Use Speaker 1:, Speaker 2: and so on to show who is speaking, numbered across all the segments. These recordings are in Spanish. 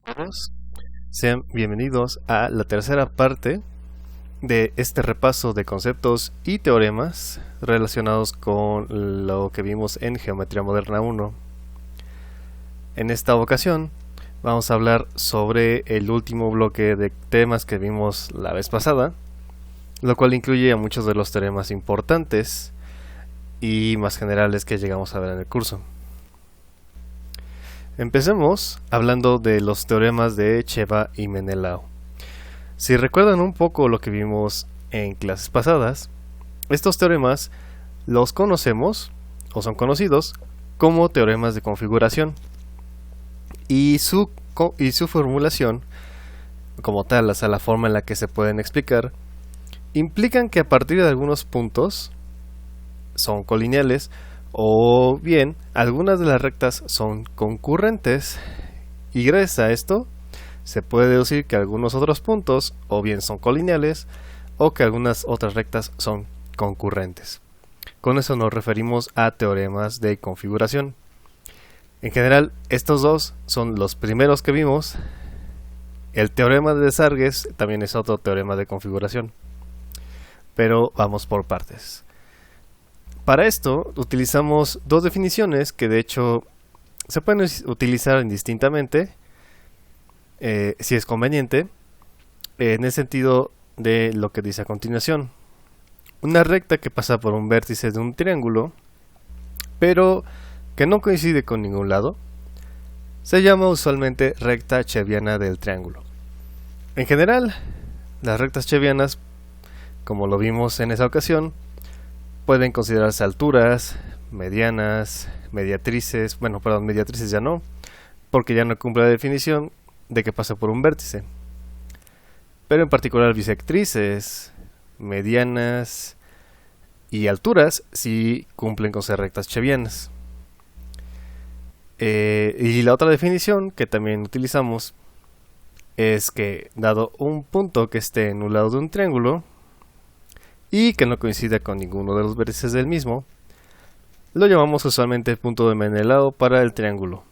Speaker 1: todos. Sean bienvenidos a la tercera parte de este repaso de conceptos y teoremas relacionados con lo que vimos en Geometría Moderna 1. En esta ocasión vamos a hablar sobre el último bloque de temas que vimos la vez pasada, lo cual incluye a muchos de los teoremas importantes y más generales que llegamos a ver en el curso. Empecemos hablando de los teoremas de Cheva y Menelao. Si recuerdan un poco lo que vimos en clases pasadas, estos teoremas los conocemos o son conocidos como teoremas de configuración y su formulación como tal, o sea, la forma en la que se pueden explicar, implican que a partir de algunos puntos son colineales o bien algunas de las rectas son concurrentes y gracias a esto se puede deducir que algunos otros puntos o bien son colineales o que algunas otras rectas son concurrentes. Con eso nos referimos a teoremas de configuración. En general, estos dos son los primeros que vimos. El teorema de Desargues también es otro teorema de configuración. Pero vamos por partes. Para esto utilizamos dos definiciones que de hecho se pueden utilizar indistintamente si es conveniente, en el sentido de lo que dice a continuación. Una recta que pasa por un vértice de un triángulo, pero que no coincide con ningún lado, se llama usualmente recta cheviana del triángulo. En general, las rectas chevianas, como lo vimos en esa ocasión, pueden considerarse alturas, medianas, mediatrices, mediatrices ya no, porque ya no cumple la definición de que pasa por un vértice. Pero en particular bisectrices, medianas y alturas sí cumplen con ser rectas chevianas. Y la otra definición que también utilizamos es que dado un punto que esté en un lado de un triángulo y que no coincida con ninguno de los vértices del mismo, lo llamamos usualmente el punto de Menelao para el triángulo,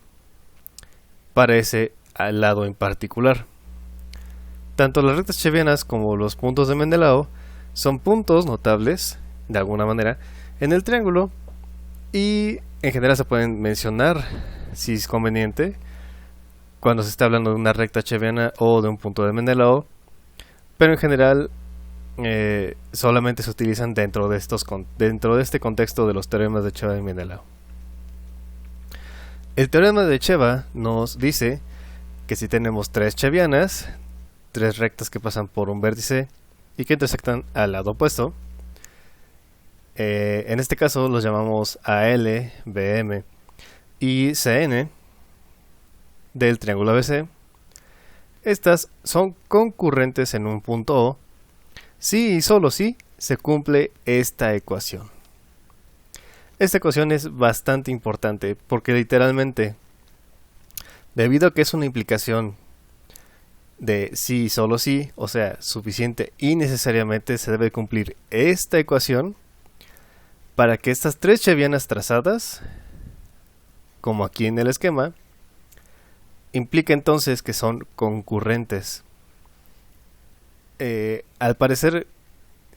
Speaker 1: para ese lado en particular. Tanto las rectas chevianas como los puntos de Menelao son puntos notables, de alguna manera, en el triángulo y en general se pueden mencionar, si es conveniente, cuando se está hablando de una recta cheviana o de un punto de Menelao, pero en general solamente se utilizan dentro de este contexto de los teoremas de Cheva y Menelao. El teorema de Cheva nos dice que si tenemos tres chevianas, tres rectas que pasan por un vértice y que intersectan al lado opuesto, en este caso los llamamos AL, BM y CN del triángulo ABC. Estas son concurrentes en un punto O si y solo si se cumple esta ecuación. Esta ecuación es bastante importante porque literalmente, debido a que es una implicación de sí y solo sí, o sea, suficiente y necesariamente se debe cumplir esta ecuación para que estas tres chevianas trazadas, como aquí en el esquema, implica entonces que son concurrentes. Al parecer,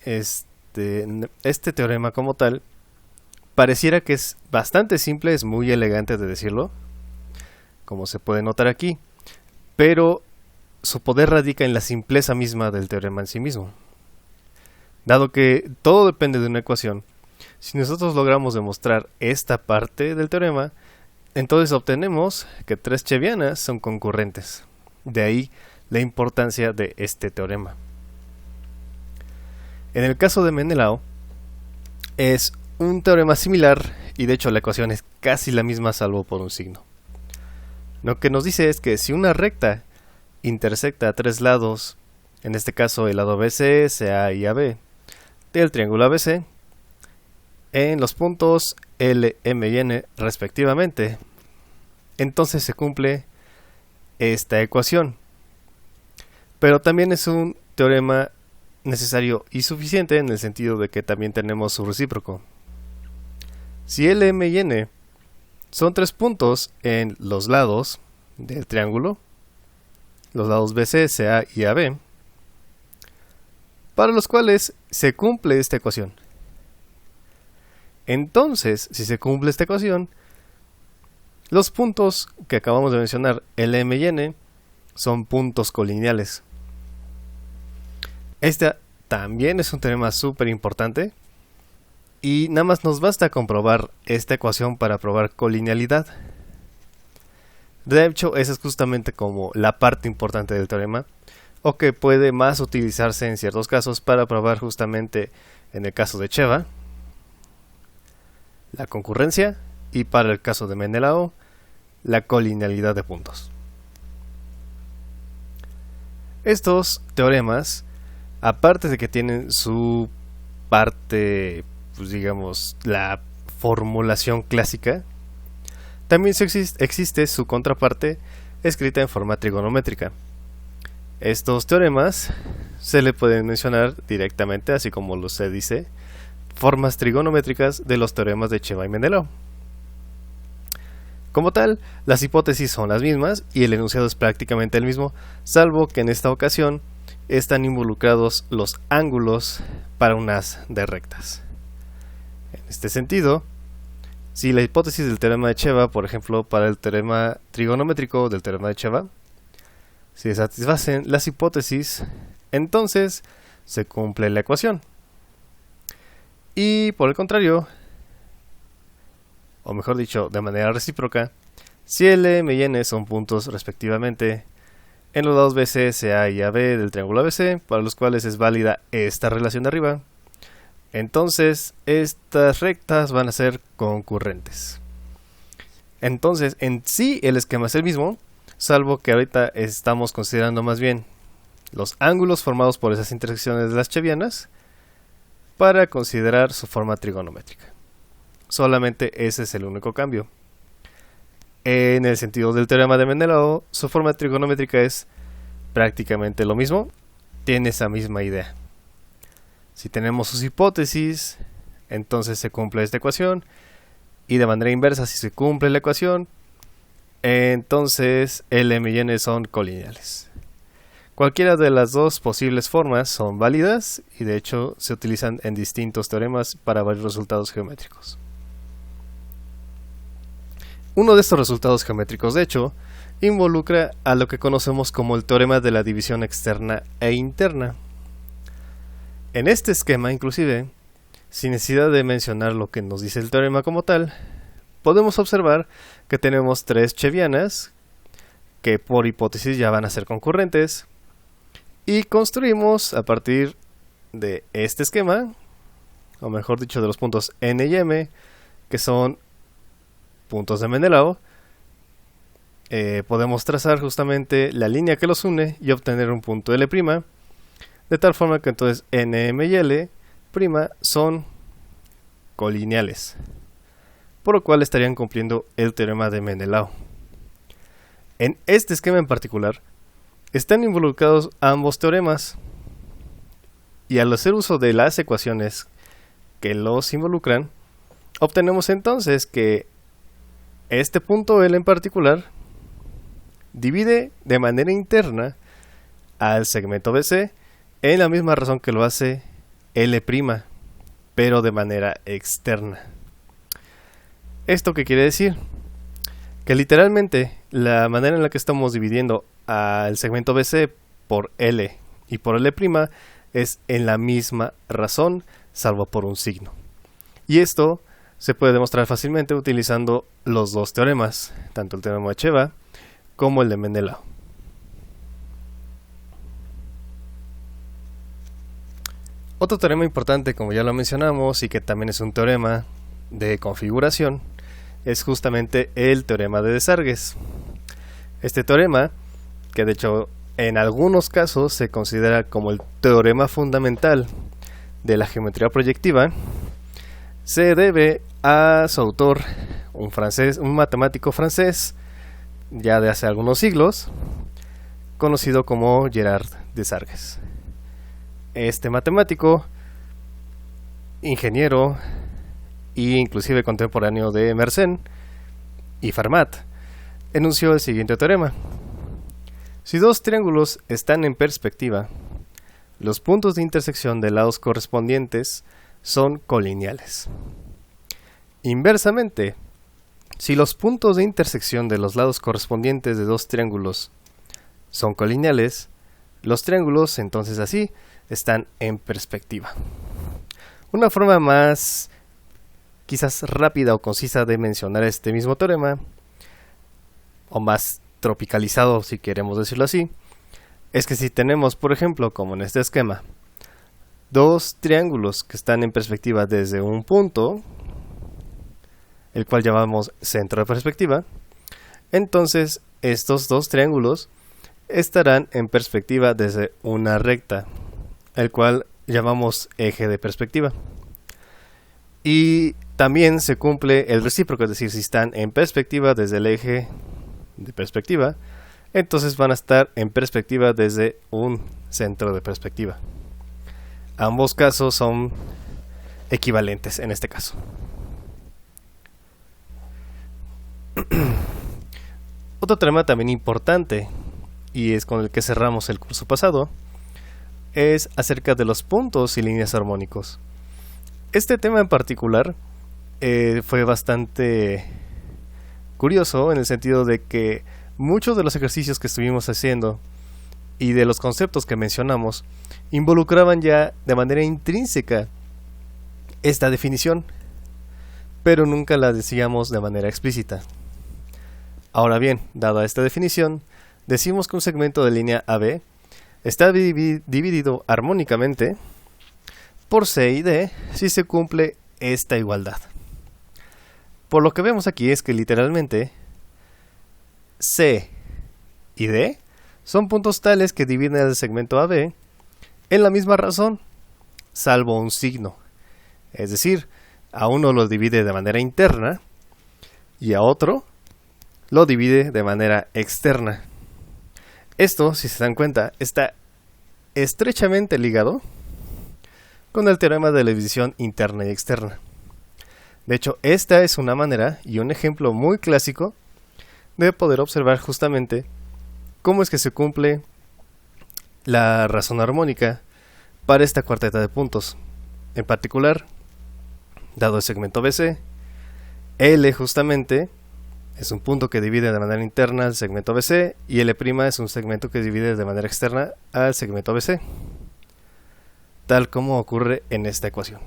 Speaker 1: este teorema como tal pareciera que es bastante simple, es muy elegante de decirlo, como se puede notar aquí, pero su poder radica en la simpleza misma del teorema en sí mismo. Dado que todo depende de una ecuación, si nosotros logramos demostrar esta parte del teorema, entonces obtenemos que tres chevianas son concurrentes. De ahí la importancia de este teorema. En el caso de Menelao, es un teorema similar y de hecho la ecuación es casi la misma salvo por un signo. Lo que nos dice es que si una recta intersecta a tres lados, en este caso el lado ABC, CA y AB, del triángulo ABC, en los puntos L, M y N respectivamente, entonces se cumple esta ecuación. Pero también es un teorema necesario y suficiente en el sentido de que también tenemos su recíproco. Si L, M y N son tres puntos en los lados del triángulo, los lados BC, CA y AB, para los cuales se cumple esta ecuación. Entonces, si se cumple esta ecuación, los puntos que acabamos de mencionar, L, M y N, son puntos colineales. Este también es un teorema súper importante y nada más nos basta comprobar esta ecuación para probar colinealidad. De hecho, esa es justamente como la parte importante del teorema, o que puede más utilizarse en ciertos casos para probar justamente, en el caso de Cheva, la concurrencia, y para el caso de Menelao, la colinealidad de puntos. Estos teoremas, aparte de que tienen su parte, pues digamos, la formulación clásica, también existe su contraparte escrita en forma trigonométrica. Estos teoremas se le pueden mencionar directamente, así como se dice, formas trigonométricas de los teoremas de Cheva y Menelao. Como tal, las hipótesis son las mismas y el enunciado es prácticamente el mismo, salvo que en esta ocasión están involucrados los ángulos para un haz de rectas. En este sentido, si la hipótesis del teorema de Cheva, por ejemplo, para el teorema trigonométrico del teorema de Cheva, si satisfacen las hipótesis, entonces se cumple la ecuación. Y por el contrario, o mejor dicho, de manera recíproca, si L, M y N son puntos respectivamente en los lados BC, CA y AB del triángulo ABC, para los cuales es válida esta relación de arriba, entonces estas rectas van a ser concurrentes. Entonces, en sí el esquema es el mismo, salvo que ahorita estamos considerando más bien los ángulos formados por esas intersecciones de las chevianas para considerar su forma trigonométrica. Solamente ese es el único cambio. En el sentido del teorema de Menelao, su forma trigonométrica es prácticamente lo mismo, tiene esa misma idea. Si tenemos sus hipótesis, entonces se cumple esta ecuación, y de manera inversa, si se cumple la ecuación, entonces L, M y N son colineales. Cualquiera de las dos posibles formas son válidas y de hecho se utilizan en distintos teoremas para varios resultados geométricos. Uno de estos resultados geométricos, de hecho, involucra a lo que conocemos como el teorema de la división externa e interna. En este esquema, inclusive, sin necesidad de mencionar lo que nos dice el teorema como tal, podemos observar que tenemos tres chevianas que por hipótesis ya van a ser concurrentes y construimos a partir de este esquema, o mejor dicho de los puntos N y M, que son puntos de Menelao, podemos trazar justamente la línea que los une y obtener un punto L', de tal forma que entonces N, M y L' son colineales, por lo cual estarían cumpliendo el teorema de Menelao. En este esquema en particular, están involucrados ambos teoremas, y al hacer uso de las ecuaciones que los involucran, obtenemos entonces que este punto L en particular divide de manera interna al segmento BC en la misma razón que lo hace L', pero de manera externa. ¿Esto qué quiere decir? Que literalmente la manera en la que estamos dividiendo al segmento BC por L y por L' es en la misma razón, salvo por un signo. Y esto se puede demostrar fácilmente utilizando los dos teoremas, tanto el teorema de Cheva como el de Menelao. Otro teorema importante, como ya lo mencionamos, y que también es un teorema de configuración, es justamente el teorema de Desargues. Este teorema, que de hecho en algunos casos se considera como el teorema fundamental de la geometría proyectiva, se debe a su autor, un matemático francés, ya de hace algunos siglos, conocido como Gerard Desargues. Este matemático, ingeniero e inclusive contemporáneo de Mersenne y Fermat, enunció el siguiente teorema: Si dos triángulos están en perspectiva, los puntos de intersección de lados correspondientes son colineales. Inversamente, si los puntos de intersección de los lados correspondientes de dos triángulos son colineales, los triángulos entonces así están en perspectiva. Una forma más quizás rápida o concisa de mencionar este mismo teorema, o más tropicalizado si queremos decirlo así, es que si tenemos, por ejemplo, como en este esquema, dos triángulos que están en perspectiva desde un punto, el cual llamamos centro de perspectiva, entonces estos dos triángulos estarán en perspectiva desde una recta, el cual llamamos eje de perspectiva. Y también se cumple el recíproco, es decir, si están en perspectiva desde el eje de perspectiva, entonces van a estar en perspectiva desde un centro de perspectiva. Ambos casos son equivalentes en este caso. Otro tema también importante, y es con el que cerramos el curso pasado, es acerca de los puntos y líneas armónicos. Este tema en particular fue bastante curioso en el sentido de que muchos de los ejercicios que estuvimos haciendo y de los conceptos que mencionamos involucraban ya de manera intrínseca esta definición, pero nunca la decíamos de manera explícita. Ahora bien, dada esta definición, decimos que un segmento de línea AB está dividido armónicamente por C y D si se cumple esta igualdad. Por lo que vemos aquí es que literalmente C y D son puntos tales que dividen el segmento AB en la misma razón, salvo un signo. Es decir, a uno lo divide de manera interna y a otro lo divide de manera externa. Esto, si se dan cuenta, está estrechamente ligado con el teorema de la división interna y externa. De hecho, esta es una manera y un ejemplo muy clásico de poder observar justamente cómo es que se cumple la razón armónica para esta cuarteta de puntos. En particular, dado el segmento BC, L justamente es un punto que divide de manera interna al segmento BC y L' es un segmento que divide de manera externa al segmento BC, tal como ocurre en esta ecuación.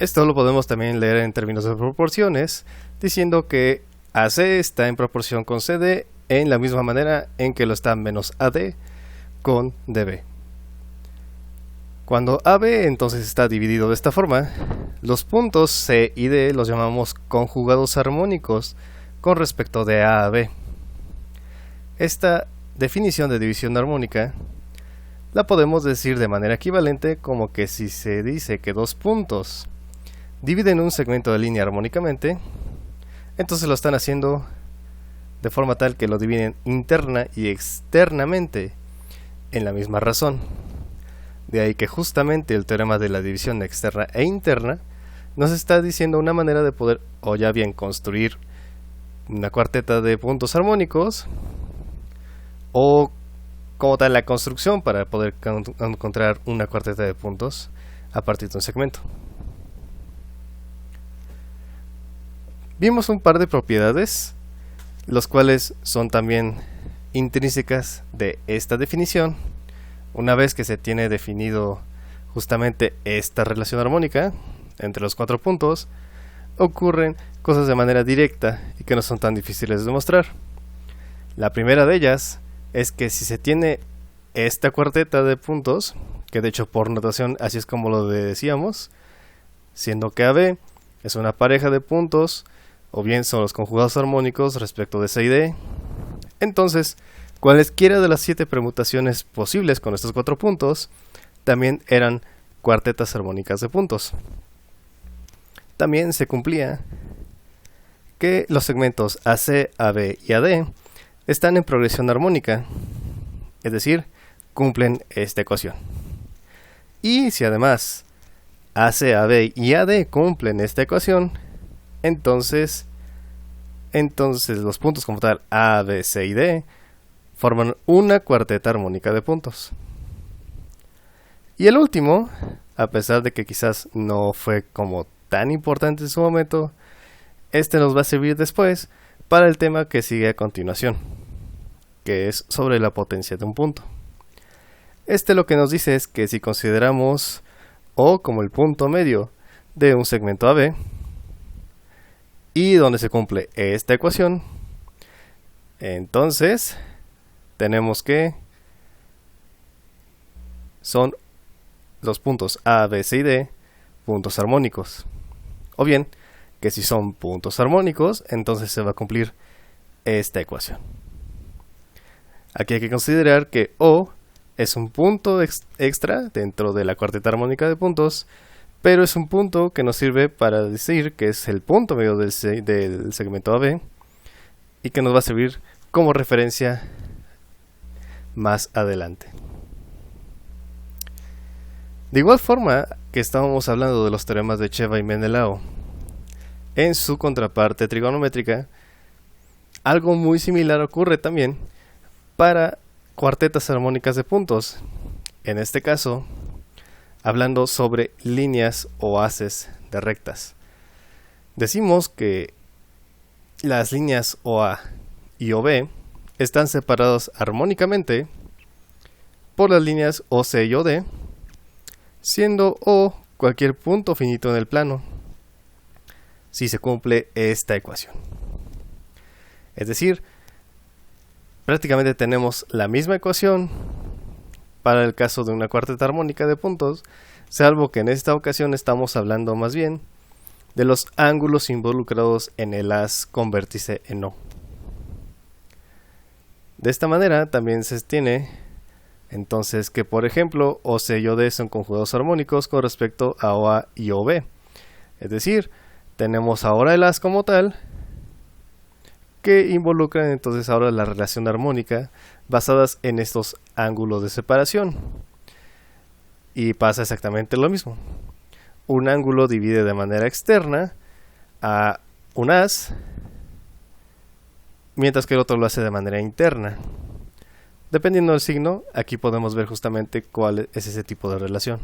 Speaker 1: Esto lo podemos también leer en términos de proporciones, diciendo que AC está en proporción con CD en la misma manera en que lo está menos AD con DB. Cuando AB entonces está dividido de esta forma, los puntos C y D los llamamos conjugados armónicos con respecto de A a B. Esta definición de división armónica la podemos decir de manera equivalente como que si se dice que dos puntos dividen un segmento de línea armónicamente, entonces lo están haciendo de forma tal que lo dividen interna y externamente en la misma razón. De ahí que justamente el teorema de la división externa e interna nos está diciendo una manera de poder, o ya bien construir una cuarteta de puntos armónicos, o como tal la construcción para poder encontrar una cuarteta de puntos a partir de un segmento. Vimos un par de propiedades, los cuales son también intrínsecas de esta definición. Una vez que se tiene definido justamente esta relación armónica entre los cuatro puntos, ocurren cosas de manera directa y que no son tan difíciles de demostrar. La primera de ellas es que si se tiene esta cuarteta de puntos, que de hecho por notación así es como lo decíamos, siendo que AB es una pareja de puntos, o bien son los conjugados armónicos respecto de C y D, entonces cualesquiera de las 7 permutaciones posibles con estos 4 puntos también eran cuartetas armónicas de puntos. También se cumplía que los segmentos AC, AB y AD están en progresión armónica, es decir, cumplen esta ecuación. Y si además AC, AB y AD cumplen esta ecuación, entonces Entonces los puntos como tal A, B, C y D forman una cuarteta armónica de puntos. Y el último, a pesar de que quizás no fue como tan importante en su momento, este nos va a servir después para el tema que sigue a continuación, que es sobre la potencia de un punto. Este lo que nos dice es que si consideramos O como el punto medio de un segmento AB, y donde se cumple esta ecuación, entonces tenemos que son los puntos A, B, C y D puntos armónicos. O bien, que si son puntos armónicos, entonces se va a cumplir esta ecuación. Aquí hay que considerar que O es un punto extra dentro de la cuarteta armónica de puntos, pero es un punto que nos sirve para decir que es el punto medio del segmento AB y que nos va a servir como referencia más adelante. De igual forma que estábamos hablando de los teoremas de Cheva y Menelao, en su contraparte trigonométrica, algo muy similar ocurre también para cuartetas armónicas de puntos. En este caso, hablando sobre líneas o haces de rectas. Decimos que las líneas OA y OB están separadas armónicamente por las líneas OC y OD, siendo O cualquier punto finito en el plano, si se cumple esta ecuación. Es decir, prácticamente tenemos la misma ecuación para el caso de una cuarteta armónica de puntos, salvo que en esta ocasión estamos hablando más bien de los ángulos involucrados en el haz con vértice en O. De esta manera también se tiene entonces que, por ejemplo, OC y OD son conjugados armónicos con respecto a OA y OB. Es decir, tenemos ahora el haz como tal, que involucran entonces ahora la relación armónica basadas en estos ángulos de separación. Y pasa exactamente lo mismo. Un ángulo divide de manera externa a un haz, mientras que el otro lo hace de manera interna. Dependiendo del signo, aquí podemos ver justamente cuál es ese tipo de relación.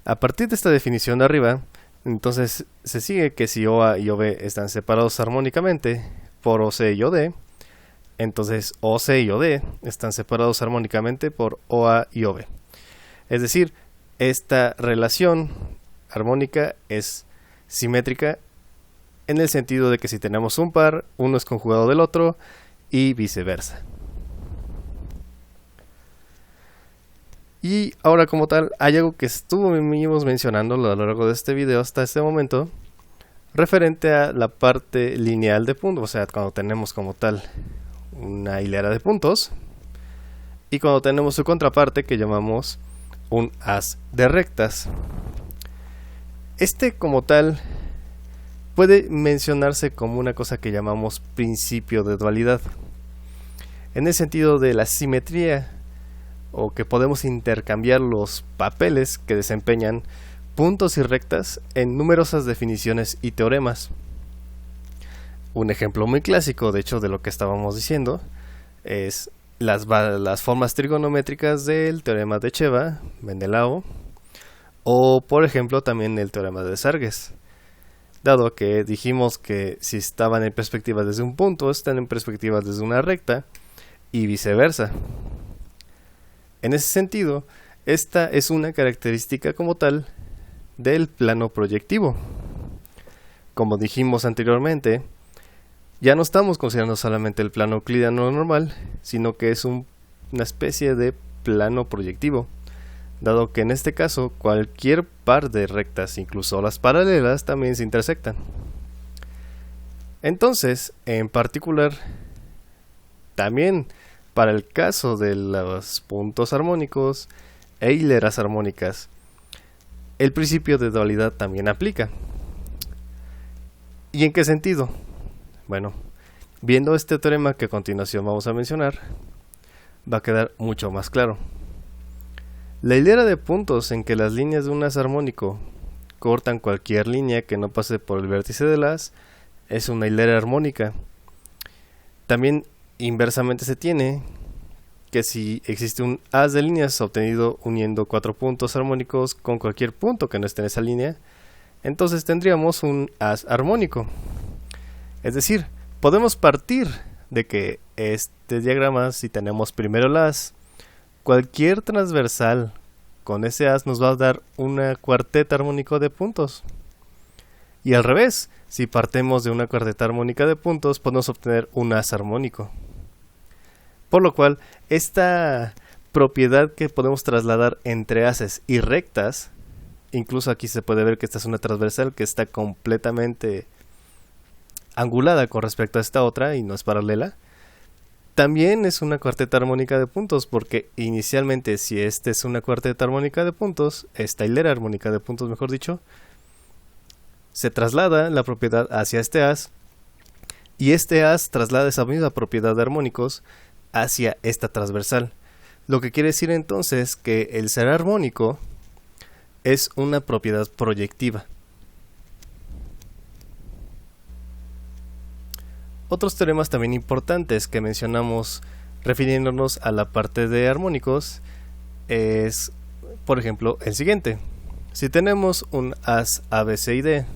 Speaker 1: A partir de esta definición de arriba, entonces se sigue que si OA y OB están separados armónicamente por OC y OD, entonces OC y OD están separados armónicamente por OA y OB. Es decir, esta relación armónica es simétrica en el sentido de que si tenemos un par, uno es conjugado del otro y viceversa. Y ahora como tal, hay algo que estuvimos mencionando a lo largo de este video hasta este momento, referente a la parte lineal de puntos, o sea, cuando tenemos como tal una hilera de puntos, y cuando tenemos su contraparte que llamamos un haz de rectas. Este como tal puede mencionarse como una cosa que llamamos principio de dualidad, en el sentido de la simetría, o que podemos intercambiar los papeles que desempeñan puntos y rectas en numerosas definiciones y teoremas. Un ejemplo muy clásico, de hecho, de lo que estábamos diciendo, es las formas trigonométricas del teorema de Cheva, Menelao, o por ejemplo también el teorema de Sargues, dado que dijimos que si estaban en perspectiva desde un punto, están en perspectiva desde una recta, y viceversa. En ese sentido, esta es una característica como tal del plano proyectivo. Como dijimos anteriormente, ya no estamos considerando solamente el plano euclidiano normal, sino que es una especie de plano proyectivo, dado que en este caso cualquier par de rectas, incluso las paralelas, también se intersectan. Entonces, en particular, también para el caso de los puntos armónicos e hileras armónicas, el principio de dualidad también aplica. ¿Y en qué sentido? Bueno, viendo este teorema que a continuación vamos a mencionar, va a quedar mucho más claro. La hilera de puntos en que las líneas de un haz armónico cortan cualquier línea que no pase por el vértice del haz es una hilera armónica. También inversamente se tiene que si existe un haz de líneas obtenido uniendo 4 puntos armónicos con cualquier punto que no esté en esa línea, entonces tendríamos un haz armónico. Es decir, podemos partir de que este diagrama, si tenemos primero el haz, cualquier transversal con ese haz nos va a dar una cuarteta armónico de puntos. Y al revés, si partimos de una cuarteta armónica de puntos, podemos obtener un haz armónico. Por lo cual, esta propiedad que podemos trasladar entre haces y rectas, incluso aquí se puede ver que esta es una transversal que está completamente angulada con respecto a esta otra y no es paralela, también es una cuarteta armónica de puntos, porque inicialmente si esta es una cuarteta armónica de puntos, esta hilera armónica de puntos mejor dicho, se traslada la propiedad hacia este haz, y este haz traslada esa misma propiedad de armónicos hacia esta transversal, lo que quiere decir entonces que el ser armónico es una propiedad proyectiva. Otros teoremas también importantes que mencionamos refiriéndonos a la parte de armónicos es, por ejemplo, el siguiente. Si tenemos un haz A, B, C y D,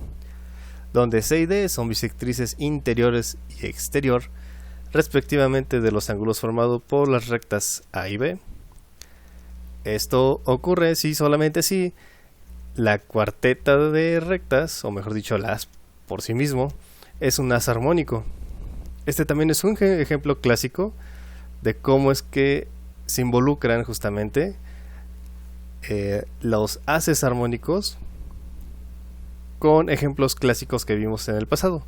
Speaker 1: donde C y D son bisectrices interiores y exterior, respectivamente de los ángulos formados por las rectas A y B, esto ocurre si solamente si la cuarteta de rectas, o mejor dicho, el haz por sí mismo, es un haz armónico. Este también es un ejemplo clásico de cómo es que se involucran justamente los haces armónicos con ejemplos clásicos que vimos en el pasado.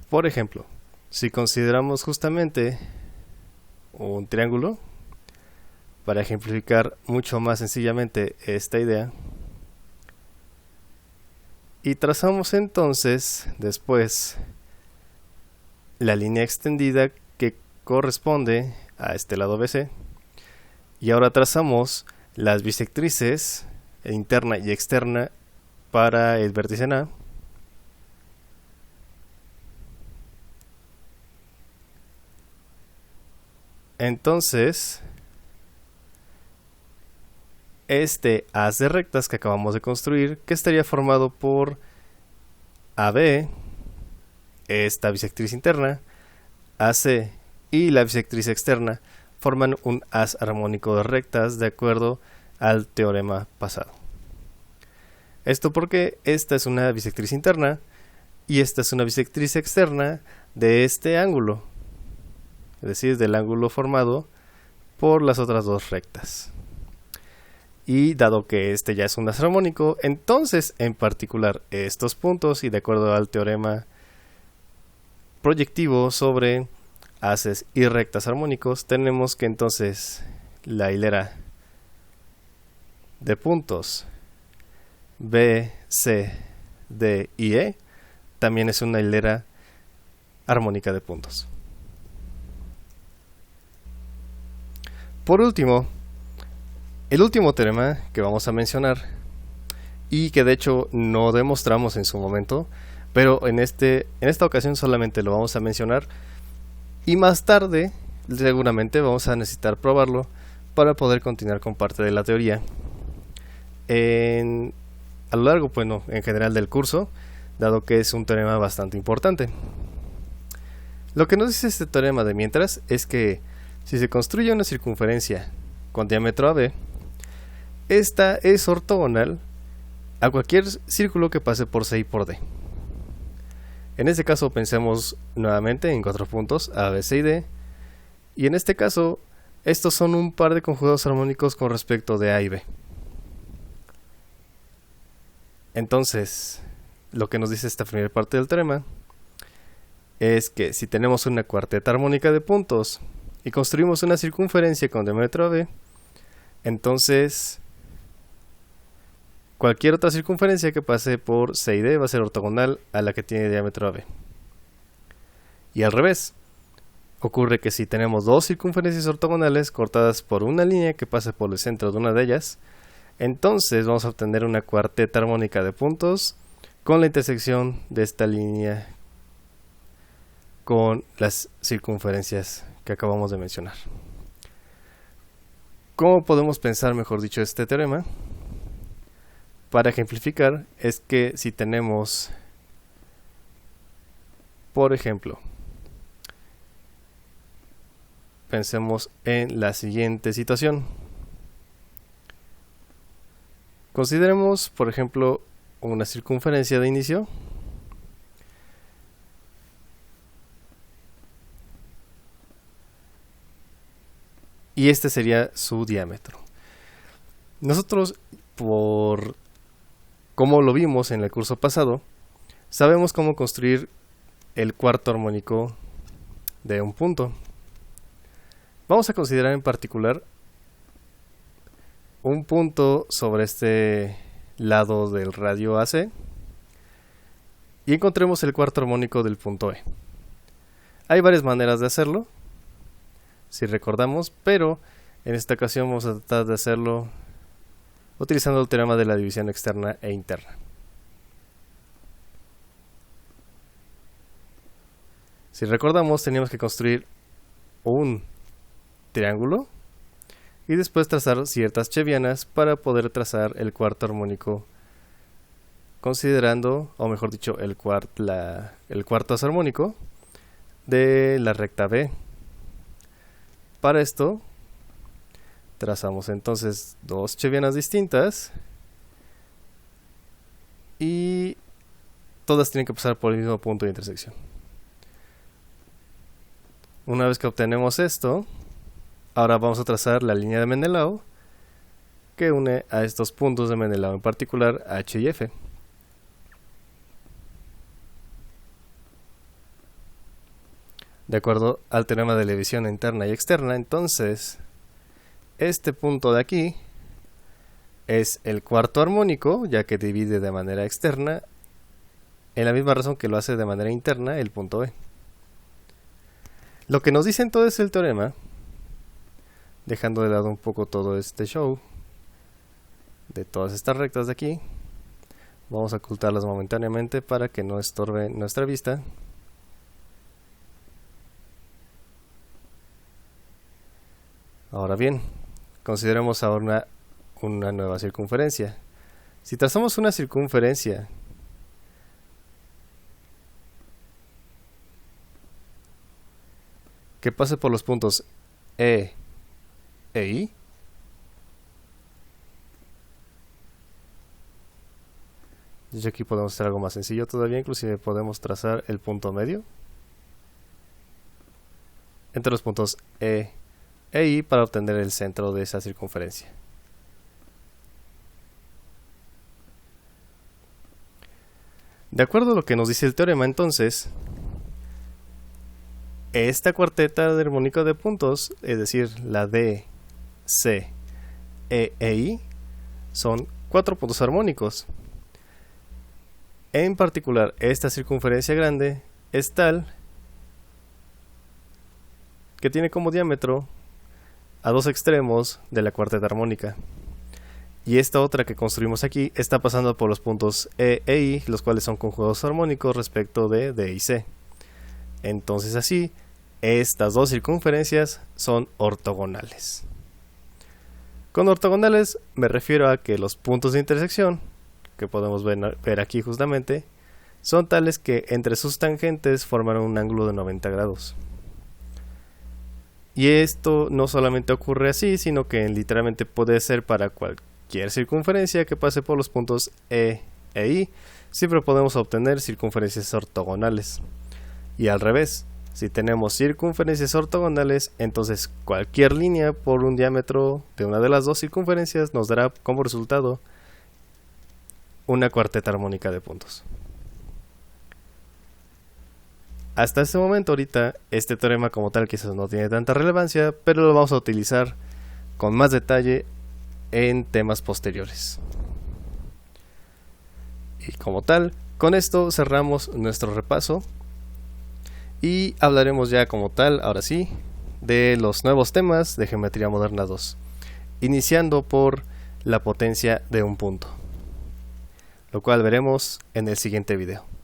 Speaker 1: Por ejemplo, si consideramos justamente un triángulo, para ejemplificar mucho más sencillamente esta idea, y trazamos entonces después la línea extendida que corresponde a este lado BC, y ahora trazamos las bisectrices interna y externa para el vértice en A, entonces este haz de rectas que acabamos de construir, que estaría formado por AB, esta bisectriz interna, AC y la bisectriz externa, forman un haz armónico de rectas de acuerdo al teorema pasado. Esto porque esta es una bisectriz interna y esta es una bisectriz externa de este ángulo, es decir, del ángulo formado por las otras dos rectas. Y dado que este ya es un haz armónico, entonces en particular estos puntos, y de acuerdo al teorema proyectivo sobre haces y rectas armónicos, tenemos que entonces la hilera de puntos B, C, D y E también es una hilera armónica de puntos. Por último, el último teorema que vamos a mencionar, y que de hecho no demostramos en su momento, pero en esta ocasión solamente lo vamos a mencionar, y más tarde seguramente vamos a necesitar probarlo para poder continuar con parte de la teoría a lo largo, bueno, en general del curso, dado que es un teorema bastante importante. Lo que nos dice este teorema de mientras es que si se construye una circunferencia con diámetro AB, esta es ortogonal a cualquier círculo que pase por C y por D. En este caso pensemos nuevamente en 4 puntos A, B, C y D, y en este caso estos son un par de conjugados armónicos con respecto de A y B. Entonces, lo que nos dice esta primera parte del teorema es que si tenemos una cuarteta armónica de puntos y construimos una circunferencia con diámetro AB, entonces cualquier otra circunferencia que pase por C y D va a ser ortogonal a la que tiene diámetro AB. Y al revés, ocurre que si tenemos dos circunferencias ortogonales cortadas por una línea que pase por el centro de una de ellas, entonces vamos a obtener una cuarteta armónica de puntos con la intersección de esta línea con las circunferencias que acabamos de mencionar. ¿Cómo podemos pensar, mejor dicho, este teorema? Para ejemplificar, es que si tenemos, por ejemplo, pensemos en la siguiente situación. Consideremos, por ejemplo, una circunferencia de inicio y este sería su diámetro. Nosotros, por como lo vimos en el curso pasado, sabemos cómo construir el cuarto armónico de un punto. Vamos a considerar en particular un punto sobre este lado del radio AC y encontremos el cuarto armónico del punto E. Hay varias maneras de hacerlo, si recordamos, pero en esta ocasión vamos a tratar de hacerlo utilizando el teorema de la división externa e interna. Si recordamos, teníamos que construir un triángulo y después trazar ciertas chevianas para poder trazar el cuarto armónico, considerando, o mejor dicho, el cuarto armónico de la recta B. Para esto trazamos entonces dos chevianas distintas y todas tienen que pasar por el mismo punto de intersección. Una vez que obtenemos esto, ahora vamos a trazar la línea de Menelao que une a estos puntos de Menelao, en particular H y F. De acuerdo al teorema de la división interna y externa, entonces este punto de aquí es el cuarto armónico, ya que divide de manera externa, en la misma razón que lo hace de manera interna el punto E. Lo que nos dice entonces el teorema, dejando de lado un poco todo este show de todas estas rectas de aquí, vamos a ocultarlas momentáneamente para que no estorbe nuestra vista. Ahora bien, consideremos ahora una nueva circunferencia. Si trazamos una circunferencia que pase por los puntos E e I, y aquí podemos hacer algo más sencillo todavía, inclusive podemos trazar el punto medio entre los puntos E e I para obtener el centro de esa circunferencia. De acuerdo a lo que nos dice el teorema, entonces, esta cuarteta de armónico de puntos, es decir, la D, C, E e I, son cuatro puntos armónicos. En particular, esta circunferencia grande es tal que tiene como diámetro a dos extremos de la cuarteta armónica. Y esta otra que construimos aquí está pasando por los puntos E e I, los cuales son conjugados armónicos respecto de D y C. Entonces así, estas dos circunferencias son ortogonales. Con ortogonales me refiero a que los puntos de intersección, que podemos ver aquí justamente, son tales que entre sus tangentes forman un ángulo de 90 grados. Y esto no solamente ocurre así, sino que literalmente puede ser para cualquier circunferencia que pase por los puntos E e I. Siempre podemos obtener circunferencias ortogonales. Y al revés, si tenemos circunferencias ortogonales, entonces cualquier línea por un diámetro de una de las dos circunferencias nos dará como resultado una cuarteta armónica de puntos. Hasta este momento ahorita este teorema como tal quizás no tiene tanta relevancia, pero lo vamos a utilizar con más detalle en temas posteriores. Y como tal, con esto cerramos nuestro repaso y hablaremos ya como tal, ahora sí, de los nuevos temas de Geometría Moderna 2, iniciando por la potencia de un punto, lo cual veremos en el siguiente video.